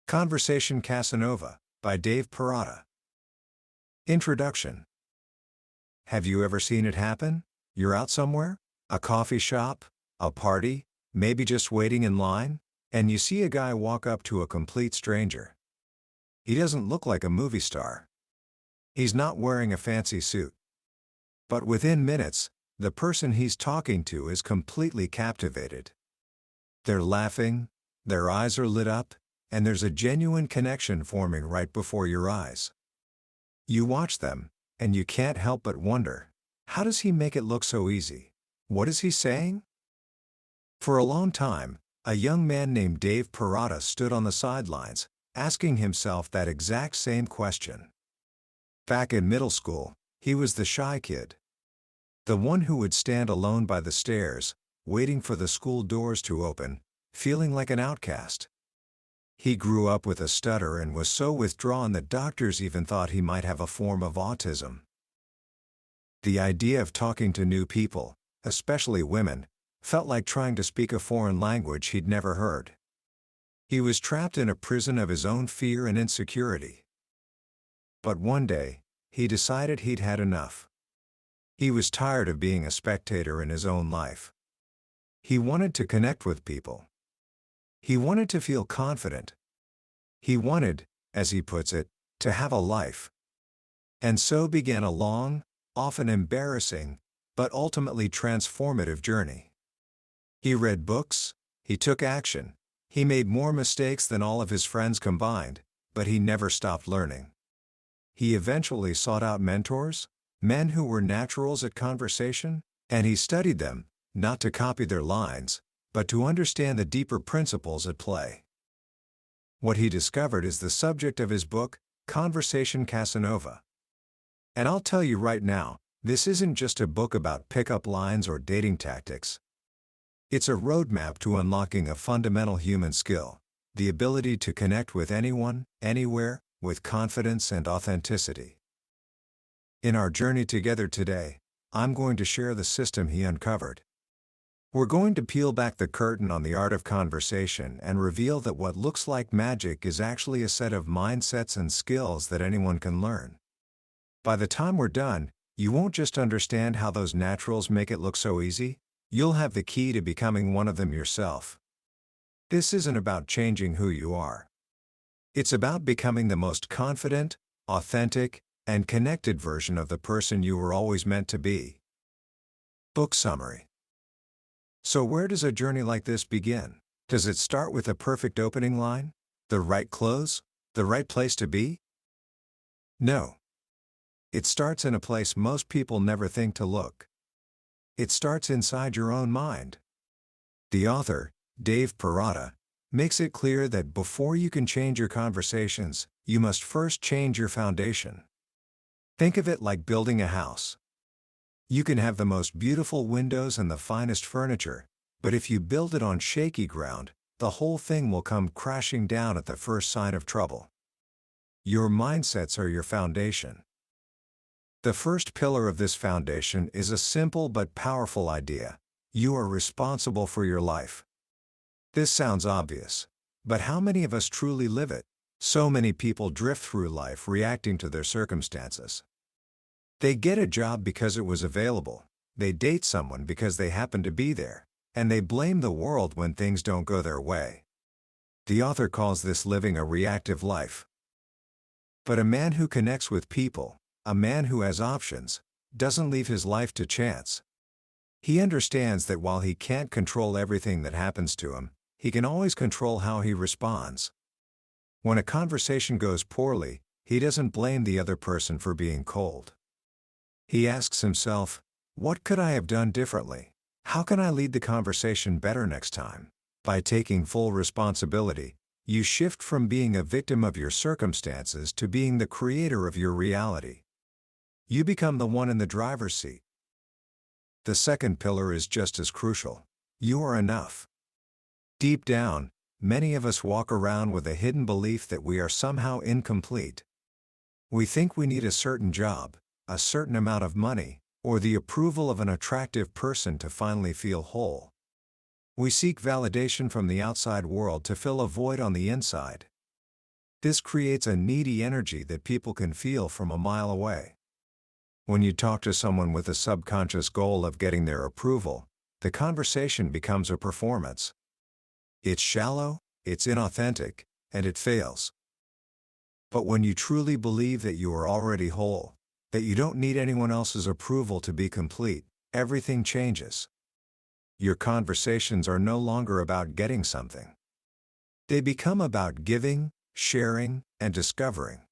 Conversation Casanova by Dave Perrotta. Introduction. Have you ever seen it happen? You're out somewhere? A coffee shop? A party? Maybe just waiting in line? And you see a guy walk up to a complete stranger. He doesn't look like a movie star. He's not wearing a fancy suit. But within minutes, the person he's talking to is completely captivated. They're laughing, their eyes are lit up, and there's a genuine connection forming right before your eyes. You watch them, and you can't help but wonder, how does he make it look so easy? What is he saying? For a long time, a young man named Dave Perrotta stood on the sidelines, asking himself that exact same question. Back in middle school, he was the shy kid. The one who would stand alone by the stairs, waiting for the school doors to open, feeling like an outcast. He grew up with a stutter and was so withdrawn that doctors even thought he might have a form of autism. The idea of talking to new people, especially women, felt like trying to speak a foreign language he'd never heard. He was trapped in a prison of his own fear and insecurity. But one day, he decided he'd had enough. He was tired of being a spectator in his own life. He wanted to connect with people. He wanted to feel confident. He wanted, as he puts it, to have a life. And so began a long, often embarrassing, but ultimately transformative journey. He read books, he took action, he made more mistakes than all of his friends combined, but he never stopped learning. He eventually sought out mentors, men who were naturals at conversation, and he studied them, not to copy their lines, but to understand the deeper principles at play. What he discovered is the subject of his book, Conversation Casanova. And I'll tell you right now, this isn't just a book about pickup lines or dating tactics. It's a roadmap to unlocking a fundamental human skill, the ability to connect with anyone, anywhere, with confidence and authenticity. In our journey together today, I'm going to share the system he uncovered. We're going to peel back the curtain on the art of conversation and reveal that what looks like magic is actually a set of mindsets and skills that anyone can learn. By the time we're done, you won't just understand how those naturals make it look so easy, you'll have the key to becoming one of them yourself. This isn't about changing who you are. It's about becoming the most confident, authentic, and connected version of the person you were always meant to be. Book summary. So where does a journey like this begin? Does it start with a perfect opening line? The right clothes? The right place to be? No. It starts in a place most people never think to look. It starts inside your own mind. The author, Dave Perrotta, makes it clear that before you can change your conversations, you must first change your foundation. Think of it like building a house. You can have the most beautiful windows and the finest furniture, but if you build it on shaky ground, the whole thing will come crashing down at the first sign of trouble. Your mindsets are your foundation. The first pillar of this foundation is a simple but powerful idea. You are responsible for your life. This sounds obvious, but how many of us truly live it? So many people drift through life reacting to their circumstances. They get a job because it was available, they date someone because they happen to be there, and they blame the world when things don't go their way. The author calls this living a reactive life. But a man who connects with people, a man who has options, doesn't leave his life to chance. He understands that while he can't control everything that happens to him, he can always control how he responds. When a conversation goes poorly, he doesn't blame the other person for being cold. He asks himself, what could I have done differently? How can I lead the conversation better next time? By taking full responsibility, you shift from being a victim of your circumstances to being the creator of your reality. You become the one in the driver's seat. The second pillar is just as crucial. You are enough. Deep down, many of us walk around with a hidden belief that we are somehow incomplete. We think we need a certain job, a certain amount of money, or the approval of an attractive person to finally feel whole. We seek validation from the outside world to fill a void on the inside. This creates a needy energy that people can feel from a mile away. When you talk to someone with a subconscious goal of getting their approval, the conversation becomes a performance. It's shallow, it's inauthentic, and it fails. But when you truly believe that you are already whole, that you don't need anyone else's approval to be complete, everything changes. Your conversations are no longer about getting something. They become about giving, sharing, and discovering.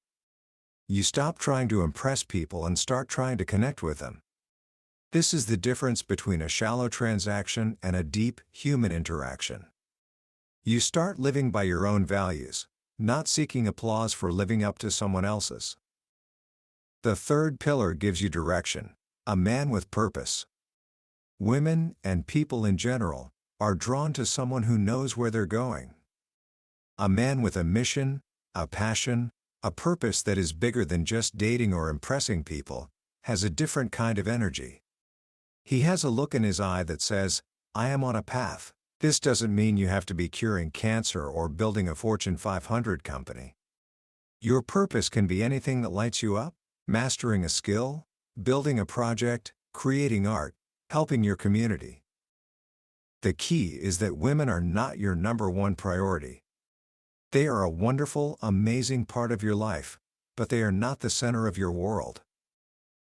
You stop trying to impress people and start trying to connect with them. This is the difference between a shallow transaction and a deep, human interaction. You start living by your own values, not seeking applause for living up to someone else's. The third pillar gives you direction, a man with purpose. Women, and people in general, are drawn to someone who knows where they're going. A man with a mission, a passion, a purpose that is bigger than just dating or impressing people, has a different kind of energy. He has a look in his eye that says, I am on a path. This doesn't mean you have to be curing cancer or building a Fortune 500 company. Your purpose can be anything that lights you up: mastering a skill, building a project, creating art, helping your community. The key is that women are not your number one priority. They are a wonderful, amazing part of your life, but they are not the center of your world.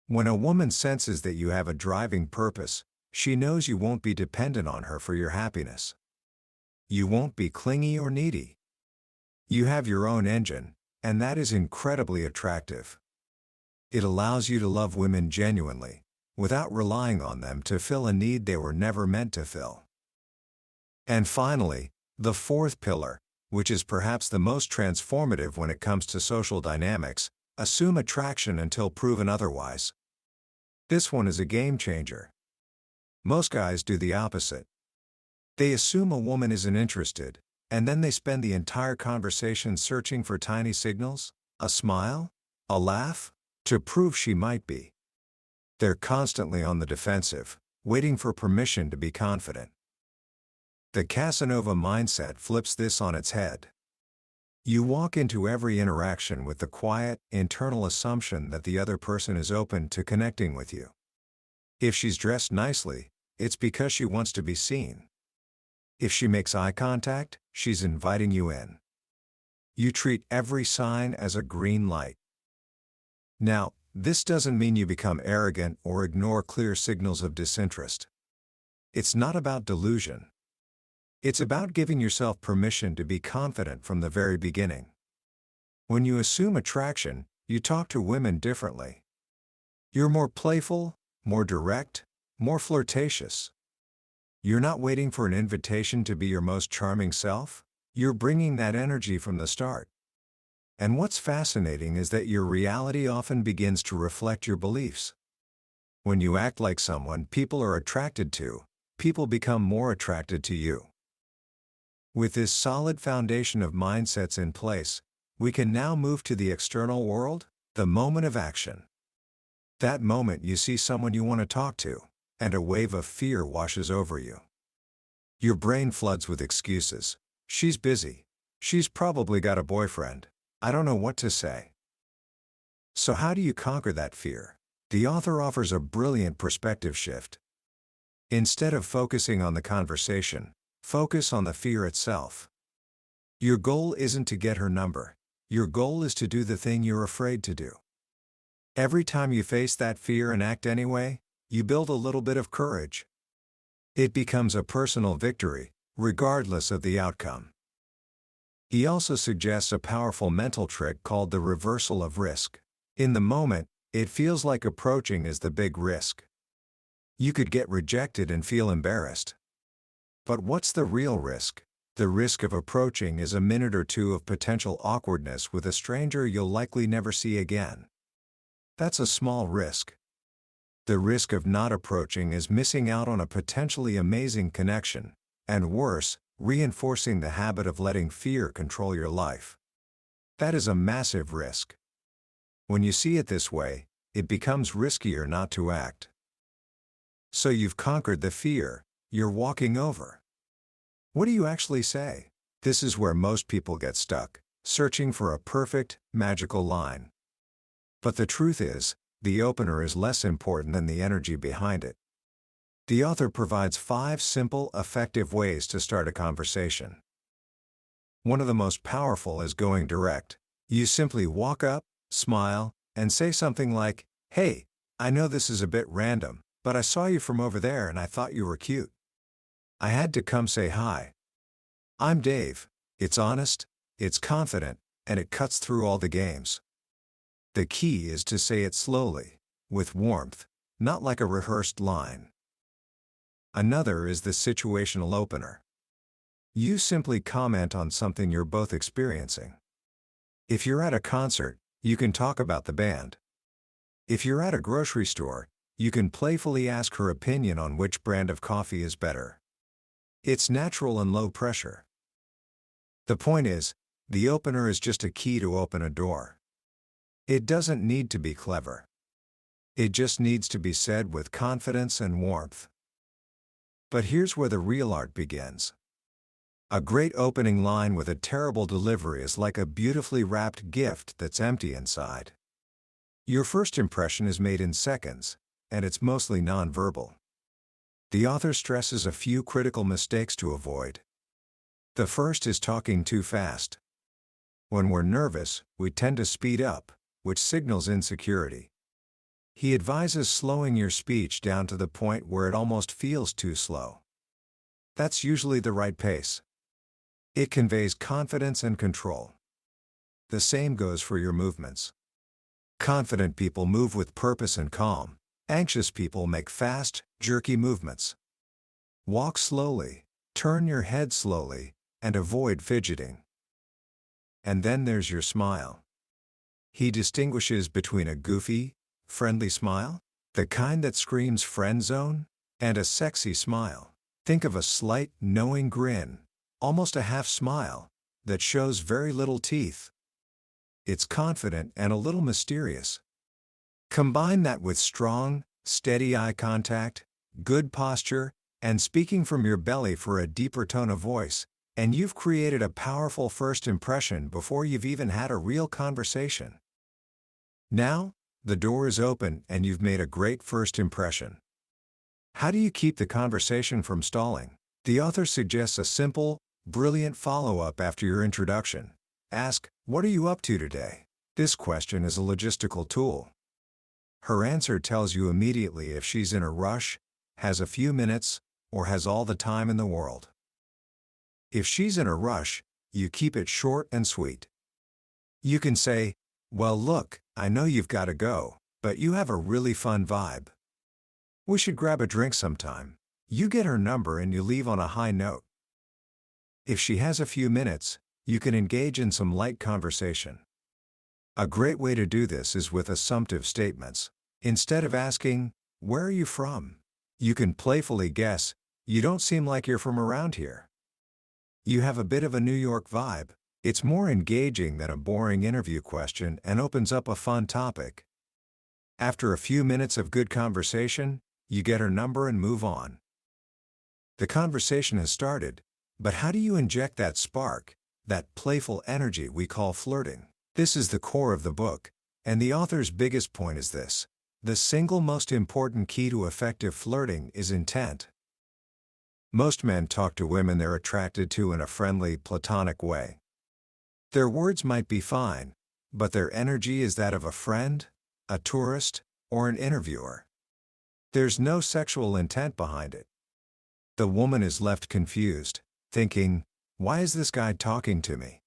When a woman senses that you have a driving purpose, she knows you won't be dependent on her for your happiness. You won't be clingy or needy. You have your own engine, and that is incredibly attractive. It allows you to love women genuinely, without relying on them to fill a need they were never meant to fill. And finally, the fourth pillar, which is perhaps the most transformative when it comes to social dynamics: assume attraction until proven otherwise. This one is a game changer. Most guys do the opposite. They assume a woman isn't interested, and then they spend the entire conversation searching for tiny signals, a smile, a laugh, to prove she might be. They're constantly on the defensive, waiting for permission to be confident. The Casanova mindset flips this on its head. You walk into every interaction with the quiet, internal assumption that the other person is open to connecting with you. If she's dressed nicely, it's because she wants to be seen. If she makes eye contact, she's inviting you in. You treat every sign as a green light. Now, this doesn't mean you become arrogant or ignore clear signals of disinterest. It's not about delusion. It's about giving yourself permission to be confident from the very beginning. When you assume attraction, you talk to women differently. You're more playful, more direct, more flirtatious. You're not waiting for an invitation to be your most charming self. You're bringing that energy from the start. And what's fascinating is that your reality often begins to reflect your beliefs. When you act like someone people are attracted to, people become more attracted to you. With this solid foundation of mindsets in place, we can now move to the external world, the moment of action. That moment you see someone you want to talk to, and a wave of fear washes over you. Your brain floods with excuses. She's busy. She's probably got a boyfriend. I don't know what to say. So how do you conquer that fear? The author offers a brilliant perspective shift. Instead of focusing on the conversation, focus on the fear itself. Your goal isn't to get her number. Your goal is to do the thing you're afraid to do. Every time you face that fear and act anyway, you build a little bit of courage. It becomes a personal victory, regardless of the outcome. He also suggests a powerful mental trick called the reversal of risk. In the moment, it feels like approaching is the big risk. You could get rejected and feel embarrassed. But what's the real risk? The risk of approaching is a minute or two of potential awkwardness with a stranger you'll likely never see again. That's a small risk. The risk of not approaching is missing out on a potentially amazing connection, and worse, reinforcing the habit of letting fear control your life. That is a massive risk. When you see it this way, it becomes riskier not to act. So you've conquered the fear, you're walking over. What do you actually say? This is where most people get stuck. searching for a perfect, magical line. But the truth is, the opener is less important than the energy behind it. The author provides 5 simple, effective ways to start a conversation. One of the most powerful is going direct. You simply walk up, smile, and say something like, "Hey, I know this is a bit random, but I saw you from over there and I thought you were cute. I had to come say hi. I'm Dave." It's honest, it's confident, and it cuts through all the games. The key is to say it slowly, with warmth, not like a rehearsed line. Another is the situational opener. You simply comment on something you're both experiencing. If you're at a concert, you can talk about the band. If you're at a grocery store, you can playfully ask her opinion on which brand of coffee is better. It's natural and low pressure. The point is, the opener is just a key to open a door. It doesn't need to be clever. It just needs to be said with confidence and warmth. But here's where the real art begins. A great opening line with a terrible delivery is like a beautifully wrapped gift that's empty inside. Your first impression is made in seconds, and it's mostly nonverbal. The author stresses a few critical mistakes to avoid. The first is talking too fast. When we're nervous, we tend to speed up, which signals insecurity. He advises slowing your speech down to the point where it almost feels too slow. That's usually the right pace. It conveys confidence and control. The same goes for your movements. Confident people move with purpose and calm. Anxious people make fast, jerky movements. Walk slowly, turn your head slowly, and avoid fidgeting. And then there's your smile. He distinguishes between a goofy, friendly smile, the kind that screams friend zone, and a sexy smile. Think of a slight, knowing grin, almost a half smile, that shows very little teeth. It's confident and a little mysterious. Combine that with strong, steady eye contact, good posture, and speaking from your belly for a deeper tone of voice, and you've created a powerful first impression before you've even had a real conversation. Now, the door is open and you've made a great first impression. How do you keep the conversation from stalling? The author suggests a simple, brilliant follow-up after your introduction. Ask, "What are you up to today?" This question is a logistical tool. Her answer tells you immediately if she's in a rush, has a few minutes, or has all the time in the world. If she's in a rush, you keep it short and sweet. You can say, "Well, look, I know you've got to go, but you have a really fun vibe. We should grab a drink sometime." You get her number and you leave on a high note. If she has a few minutes, you can engage in some light conversation. A great way to do this is with assumptive statements. Instead of asking, "Where are you from?" you can playfully guess, "You don't seem like you're from around here. You have a bit of a New York vibe." It's more engaging than a boring interview question and opens up a fun topic. After a few minutes of good conversation, you get her number and move on. The conversation has started, but how do you inject that spark, that playful energy we call flirting? This is the core of the book, and the author's biggest point is this: the single most important key to effective flirting is intent. Most men talk to women they're attracted to in a friendly, platonic way. Their words might be fine, but their energy is that of a friend, a tourist, or an interviewer. There's no sexual intent behind it. The woman is left confused, thinking, "Why is this guy talking to me?"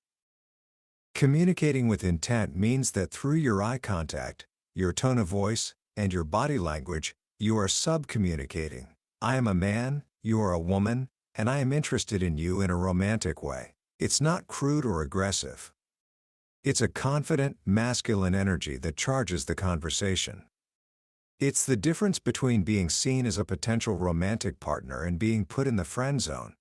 Communicating with intent means that through your eye contact, your tone of voice, and your body language, you are subcommunicating. I am a man, you are a woman, and I am interested in you in a romantic way. It's not crude or aggressive. It's a confident, masculine energy that charges the conversation. It's the difference between being seen as a potential romantic partner and being put in the friend zone.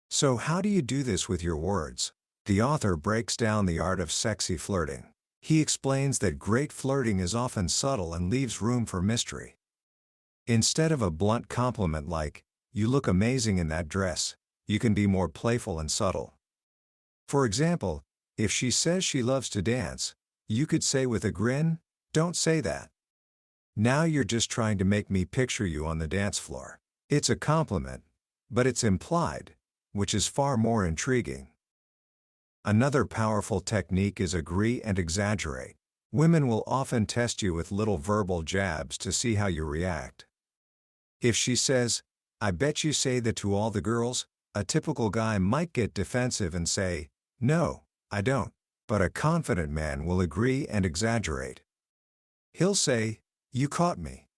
So how do you do this with your words? The author breaks down the art of sexy flirting. He explains that great flirting is often subtle and leaves room for mystery. Instead of a blunt compliment like, "You look amazing in that dress," you can be more playful and subtle. For example, If she says she loves to dance, you could say with a grin, "Don't say that. Now you're just trying to make me picture you on the dance floor." It's a compliment, but it's implied, which is far more intriguing. Another powerful technique is agree and exaggerate. Women will often test you with little verbal jabs to see how you react. If she says, "I bet you say that to all the girls," a typical guy might get defensive and say, "No, I don't." But a confident man will agree and exaggerate. He'll say, "You caught me.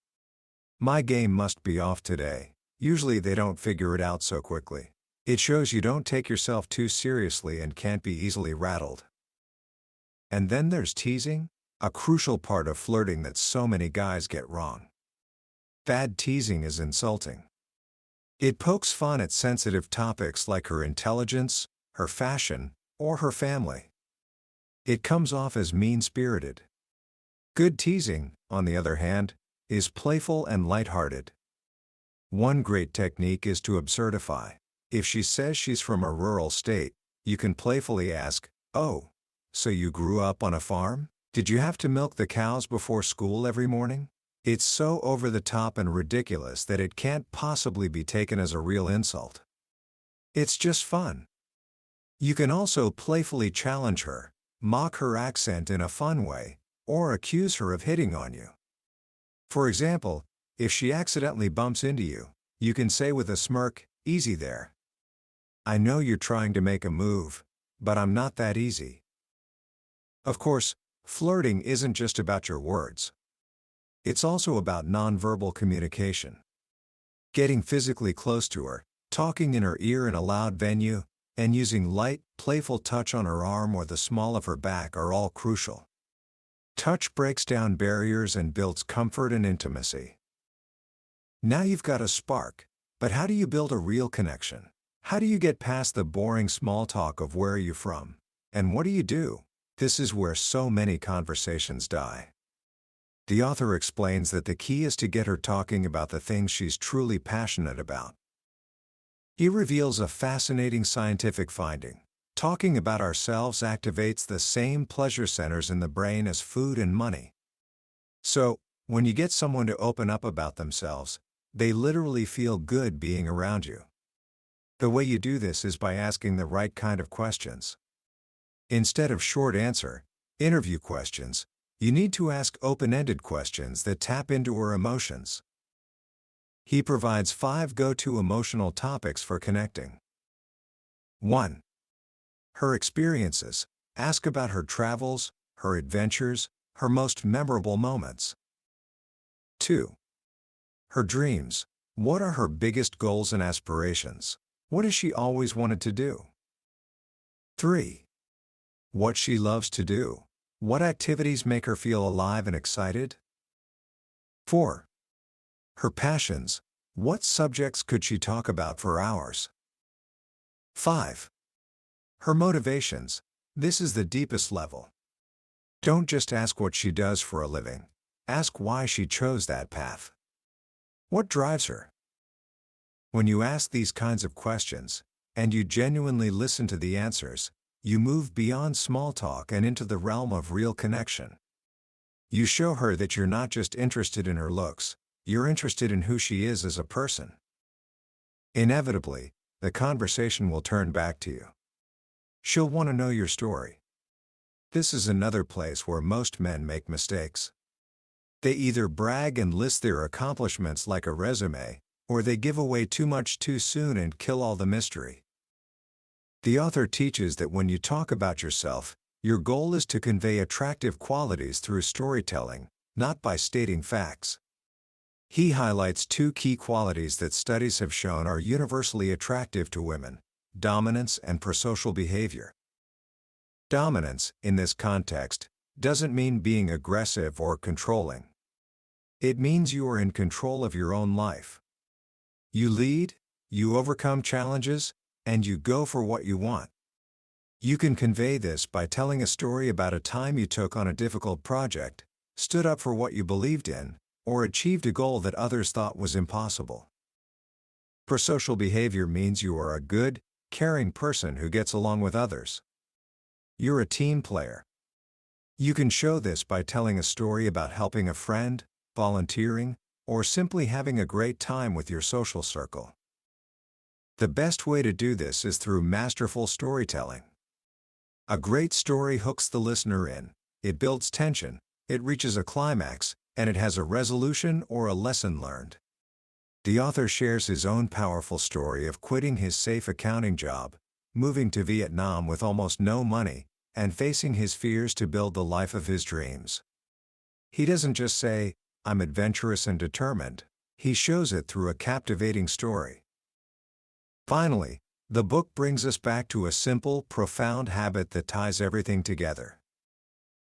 My game must be off today." Usually they don't figure it out so quickly. It shows you don't take yourself too seriously and can't be easily rattled. And then there's teasing, a crucial part of flirting that so many guys get wrong. Bad teasing is insulting. It pokes fun at sensitive topics like her intelligence, her fashion, or her family. It comes off as mean-spirited. Good teasing, on the other hand, is playful and lighthearted. One great technique is to absurdify. If she says she's from a rural state, you can playfully ask, "Oh, so you grew up on a farm? Did you have to milk the cows before school every morning?" It's so over the top and ridiculous that it can't possibly be taken as a real insult. It's just fun. You can also playfully challenge her, mock her accent in a fun way, or accuse her of hitting on you. For example, if she accidentally bumps into you, you can say with a smirk, "Easy there. I know you're trying to make a move, but I'm not that easy." Of course, flirting isn't just about your words. It's also about nonverbal communication. Getting physically close to her, talking in her ear in a loud venue, and using light, playful touch on her arm or the small of her back are all crucial. Touch breaks down barriers and builds comfort and intimacy. Now you've got a spark, but how do you build a real connection? How do you get past the boring small talk of "Where are you from?" and "What do you do?" This is where so many conversations die. The author explains that the key is to get her talking about the things she's truly passionate about. He reveals a fascinating scientific finding. Talking about ourselves activates the same pleasure centers in the brain as food and money. So, when you get someone to open up about themselves, they literally feel good being around you. The way you do this is by asking the right kind of questions. Instead of short answer, interview questions, you need to ask open-ended questions that tap into her emotions. He provides 5 go-to emotional topics for connecting. 1. Her experiences. Ask about her travels, her adventures, her most memorable moments. 2. Her dreams. What are her biggest goals and aspirations? What has she always wanted to do? 3. What she loves to do. What activities make her feel alive and excited? 4. Her passions. What subjects could she talk about for hours? 5. Her motivations. This is the deepest level. Don't just ask what she does for a living. Ask why she chose that path. What drives her? When you ask these kinds of questions, and you genuinely listen to the answers, you move beyond small talk and into the realm of real connection. You show her that you're not just interested in her looks, you're interested in who she is as a person. Inevitably, the conversation will turn back to you. She'll want to know your story. This is another place where most men make mistakes. They either brag and list their accomplishments like a resume, or they give away too much too soon and kill all the mystery. The author teaches that when you talk about yourself, your goal is to convey attractive qualities through storytelling, not by stating facts. He highlights 2 key qualities that studies have shown are universally attractive to women: dominance and prosocial behavior. Dominance, in this context, doesn't mean being aggressive or controlling. It means you are in control of your own life. You lead, you overcome challenges, and you go for what you want. You can convey this by telling a story about a time you took on a difficult project, stood up for what you believed in, or achieved a goal that others thought was impossible. Prosocial behavior means you are a good, caring person who gets along with others. you're a team player. You can show this by telling a story about helping a friend, volunteering, or simply having a great time with your social circle. The best way to do this is through masterful storytelling. A great story hooks the listener in, it builds tension, it reaches a climax, and it has a resolution or a lesson learned. The author shares his own powerful story of quitting his safe accounting job, moving to Vietnam with almost no money, and facing his fears to build the life of his dreams. He doesn't just say, "I'm adventurous and determined." He shows it through a captivating story. Finally, the book brings us back to a simple, profound habit that ties everything together.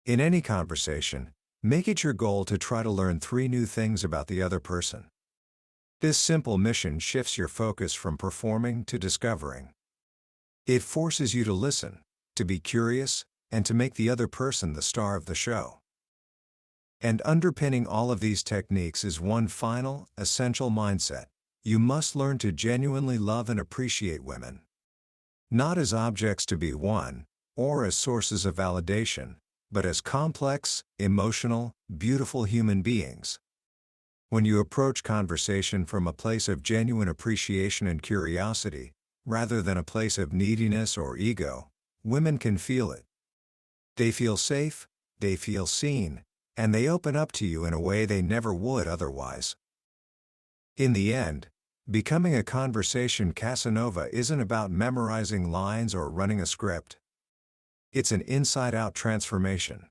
In any conversation, make it your goal to try to learn 3 new things about the other person. This simple mission shifts your focus from performing to discovering. It forces you to listen, to be curious, and to make the other person the star of the show. And underpinning all of these techniques is one final, essential mindset. You must learn to genuinely love and appreciate women. Not as objects to be won, or as sources of validation, but as complex, emotional, beautiful human beings. When you approach conversation from a place of genuine appreciation and curiosity, rather than a place of neediness or ego, women can feel it. They feel safe, they feel seen, and they open up to you in a way they never would otherwise. In the end, becoming a conversation Casanova isn't about memorizing lines or running a script. It's an inside-out transformation.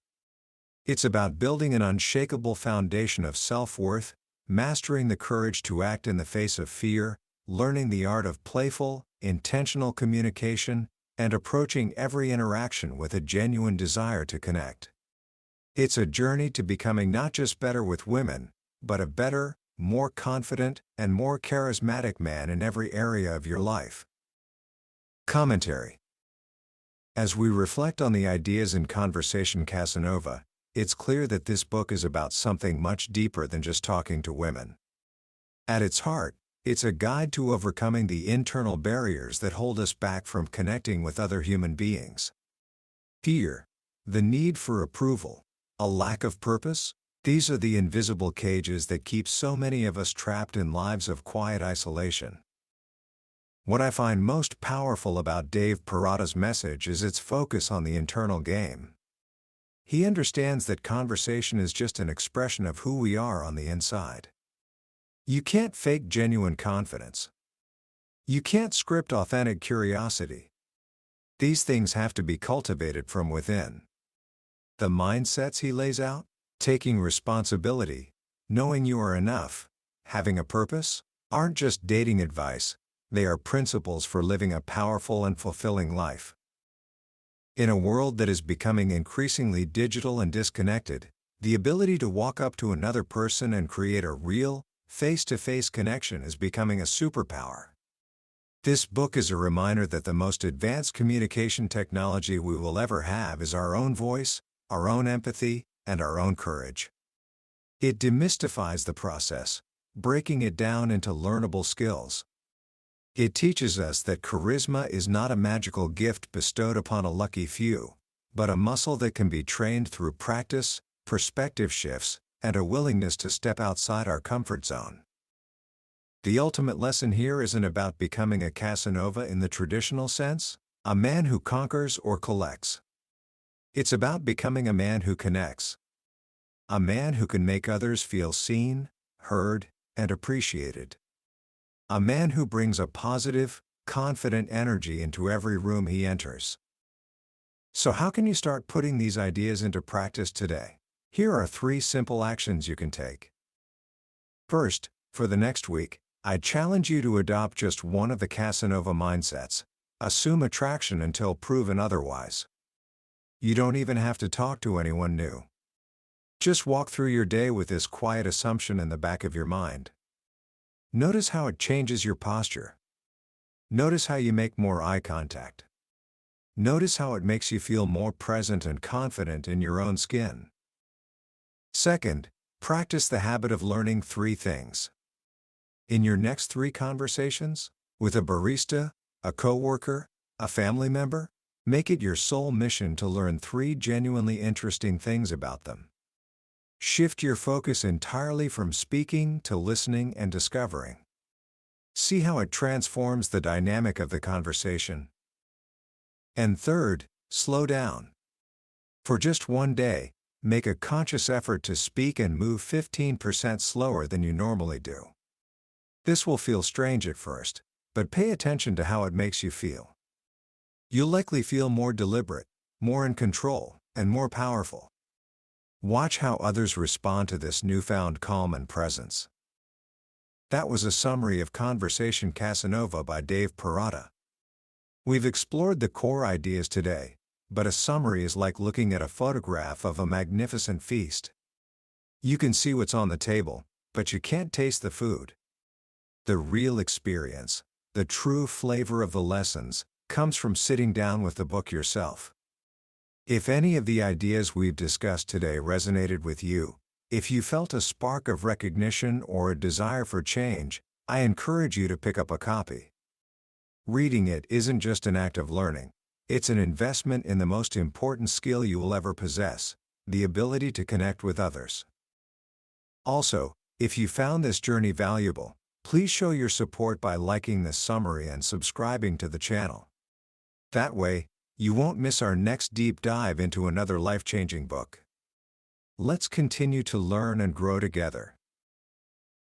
It's about building an unshakable foundation of self-worth, mastering the courage to act in the face of fear, learning the art of playful, intentional communication, and approaching every interaction with a genuine desire to connect. It's a journey to becoming not just better with women, but a better, more confident, and more charismatic man in every area of your life. Commentary. As we reflect on the ideas in Conversation Casanova, it's clear that this book is about something much deeper than just talking to women. At its heart, it's a guide to overcoming the internal barriers that hold us back from connecting with other human beings. Fear, the need for approval, a lack of purpose, these are the invisible cages that keep so many of us trapped in lives of quiet isolation. What I find most powerful about Dave Perrotta's message is its focus on the internal game. He understands that conversation is just an expression of who we are on the inside. You can't fake genuine confidence. You can't script authentic curiosity. These things have to be cultivated from within. The mindsets he lays out, taking responsibility, knowing you are enough, having a purpose, aren't just dating advice, they are principles for living a powerful and fulfilling life. In a world that is becoming increasingly digital and disconnected, the ability to walk up to another person and create a real, face-to-face connection is becoming a superpower. This book is a reminder that the most advanced communication technology we will ever have is our own voice, our own empathy, and our own courage. It demystifies the process, breaking it down into learnable skills. It teaches us that charisma is not a magical gift bestowed upon a lucky few, but a muscle that can be trained through practice, perspective shifts, and a willingness to step outside our comfort zone. The ultimate lesson here isn't about becoming a Casanova in the traditional sense, a man who conquers or collects. It's about becoming a man who connects. A man who can make others feel seen, heard, and appreciated. A man who brings a positive, confident energy into every room he enters. So how can you start putting these ideas into practice today? Here are 3 simple actions you can take. First, for the next week, I challenge you to adopt just one of the Casanova mindsets. Assume attraction until proven otherwise. You don't even have to talk to anyone new. Just walk through your day with this quiet assumption in the back of your mind. Notice how it changes your posture. Notice how you make more eye contact. Notice how it makes you feel more present and confident in your own skin. Second, practice the habit of learning 3 things. In your next 3 conversations, with a barista, a coworker, a family member, Make it your sole mission to learn 3 genuinely interesting things about them. Shift your focus entirely from speaking to listening and discovering. See how it transforms the dynamic of the conversation. And third, slow down. For just one day, make a conscious effort to speak and move 15% slower than you normally do. This will feel strange at first, but pay attention to how it makes you feel. You'll likely feel more deliberate, more in control, and more powerful. Watch how others respond to this newfound calm and presence. That was a summary of Conversation Casanova by Dave Perrotta. We've explored the core ideas today, but a summary is like looking at a photograph of a magnificent feast. You can see what's on the table, but you can't taste the food. The real experience, the true flavor of the lessons, comes from sitting down with the book yourself. If any of the ideas we've discussed today resonated with you, if you felt a spark of recognition or a desire for change, I encourage you to pick up a copy. Reading it isn't just an act of learning, it's an investment in the most important skill you will ever possess, the ability to connect with others. Also, if you found this journey valuable, please show your support by liking this summary and subscribing to the channel. That way, you won't miss our next deep dive into another life-changing book. Let's continue to learn and grow together.